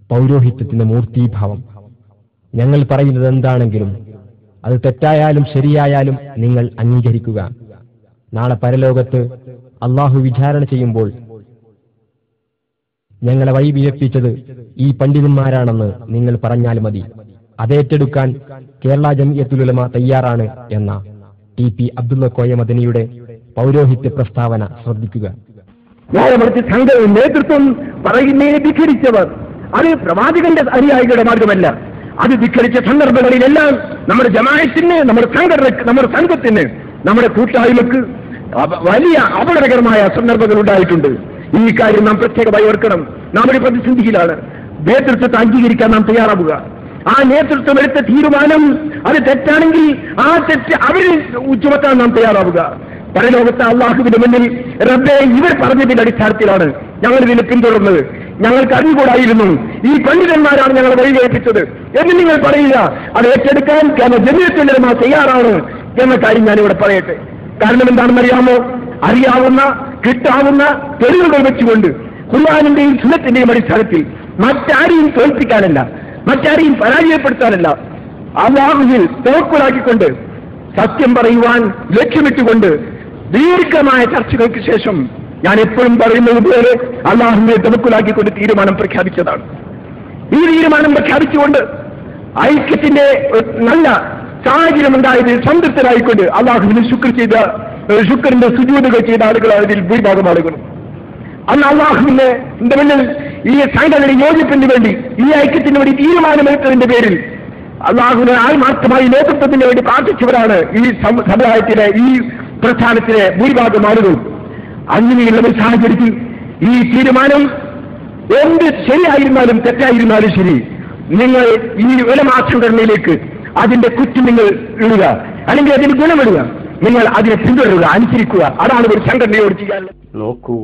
പൗരോഹിത്യത്തിന്റെ മൂർത്തീഭാവം. ഞങ്ങൾ പറയുന്നത് എന്താണെങ്കിലും അത് തെറ്റായാലും ശരിയായാലും നിങ്ങൾ അംഗീകരിക്കുക. നാളെ പരലോകത്ത് അള്ളാഹു വിചാരണ ചെയ്യുമ്പോൾ ഞങ്ങളെ വഴിപിഴപ്പിച്ചത് ഈ പണ്ഡിതന്മാരാണെന്ന് നിങ്ങൾ പറഞ്ഞാൽ മതി. അതേറ്റെടുക്കാൻ കേരള ജംഇയ്യത്തുൽ ഉലമ തയ്യാറാണ് എന്ന TP അബ്ദുള്ള കോയ മദനിയുടെ പൗരോഹിത്യ പ്രസ്താവന ശ്രദ്ധിക്കുക. സംഘവും നേതൃത്വം പറയുന്നതിനെ ധിക്കരിച്ചവർ അത് പ്രവാചകന്റെ അനുയായികളുടെ മാർഗമല്ല. അത് ധിക്കരിച്ച സന്ദർഭങ്ങളിലെല്ലാം നമ്മുടെ ജമാഅത്തിന്, നമ്മുടെ സംഘത്തിന്, നമ്മുടെ കൂട്ടായ്മക്ക് വലിയ അപകടകരമായ സന്ദർഭങ്ങൾ ഉണ്ടായിട്ടുണ്ട്. ഈ കാര്യം നാം പ്രത്യേകമായി ഓർക്കണം. നാം ഒരു പ്രതിസന്ധിയിലാണ്. നേതൃത്വത്തെ അംഗീകരിക്കാൻ നാം തയ്യാറാവുക. ആ നേതൃത്വം എടുത്ത തീരുമാനം അത് തെറ്റാണെങ്കിൽ ആ തെറ്റ് അവരിൽ ചുമത്താൻ നാം തയ്യാറാവുക. പരലോകത്തെ അള്ളാഹുവിന്റെ മുന്നിൽ റബ്ബേ, ഇവർ പറഞ്ഞതിന്റെ അടിസ്ഥാനത്തിലാണ് ഞങ്ങൾ ഇതിനെ പിന്തുടർന്നത്, ഞങ്ങൾക്ക് അറിഞ്ഞുകൂടായിരുന്നു, ഈ പണ്ഡിതന്മാരാണ് ഞങ്ങളെ വഴികേൽപ്പിച്ചത് എന്ന് നിങ്ങൾ പറയുക. അത് ഏറ്റെടുക്കാൻ ജംഇയ്യത്തുൽ ഉലമ തയ്യാറാണ് എന്ന കാര്യം ഞാനിവിടെ പറയട്ടെ. കാരണം എന്താണെന്നറിയാമോ? അറിയാവുന്ന കിട്ടാവുന്ന തെളിവുകൾ വെച്ചുകൊണ്ട് ഖുർആനിന്റെയും സുന്നത്തിന്റെയും അടിസ്ഥാനത്തിൽ മറ്റാരെയും തോൽപ്പിക്കാനല്ല, മറ്റാരെയും പരാജയപ്പെടുത്താനല്ല, അല്ലാഹുവിൽ തവക്കുലാക്കിക്കൊണ്ട് സത്യം പറയുവാൻ ലക്ഷ്യമിട്ടുകൊണ്ട് ദീർഘമായ ചർച്ചകൾക്ക് ശേഷം ഞാൻ എപ്പോഴും പറയുന്നത് പോലെ അല്ലാഹുവിനെ തവക്കുലാക്കിക്കൊണ്ട് തീരുമാനം പ്രഖ്യാപിച്ചതാണ്. ഈ തീരുമാനം പ്രഖ്യാപിച്ചുകൊണ്ട് ഐക്യത്തിന്റെ നല്ല സാഹചര്യം ഉണ്ടായതിൽ സംതൃപ്തരായിക്കൊണ്ട് അല്ലാഹുവിന് ശുക്രിന്റെ സുജൂദുകൾ ചെയ്ത ആളുകളാണ് ഇതിൽ ഭൂരിഭാഗം ആളുകളും. അന്ന് അല്ലാഹുവിന്റെ മുന്നിൽ ഈ സംഘടന യോജിപ്പിന് വേണ്ടി, ഈ ഐക്യത്തിന് വേണ്ടി തീരുമാനമെടുത്തതിന്റെ പേരിൽ അല്ലാഹുവിനെ ആത്മാർത്ഥമായി നേതൃത്വത്തിന് വേണ്ടി പ്രാർത്ഥിച്ചവരാണ് ഈ സമുദായത്തിലെ, ഈ പ്രസ്ഥാനത്തിലെ ഭൂരിഭാഗം ആളുകളും. അങ്ങനെയുള്ള ഒരു സാഹചര്യത്തിൽ ഈ തീരുമാനം എന്ത് ശരിയായിരുന്നാലും തെറ്റായിരുന്നാലും ശരി, നിങ്ങൾ ഈ ഉലമാ സംഘടനയിലേക്ക് അതിന്റെ കുറ്റം നിങ്ങൾ ഇടുക, അല്ലെങ്കിൽ അതിന് ഗുണമിടുക, നിങ്ങൾ അതിനെ പിന്തുടരുക, അനുസരിക്കുക. അതാണ് ഒരു സംഘടനയോട് ചെയ്യാൻ. നോക്കൂ,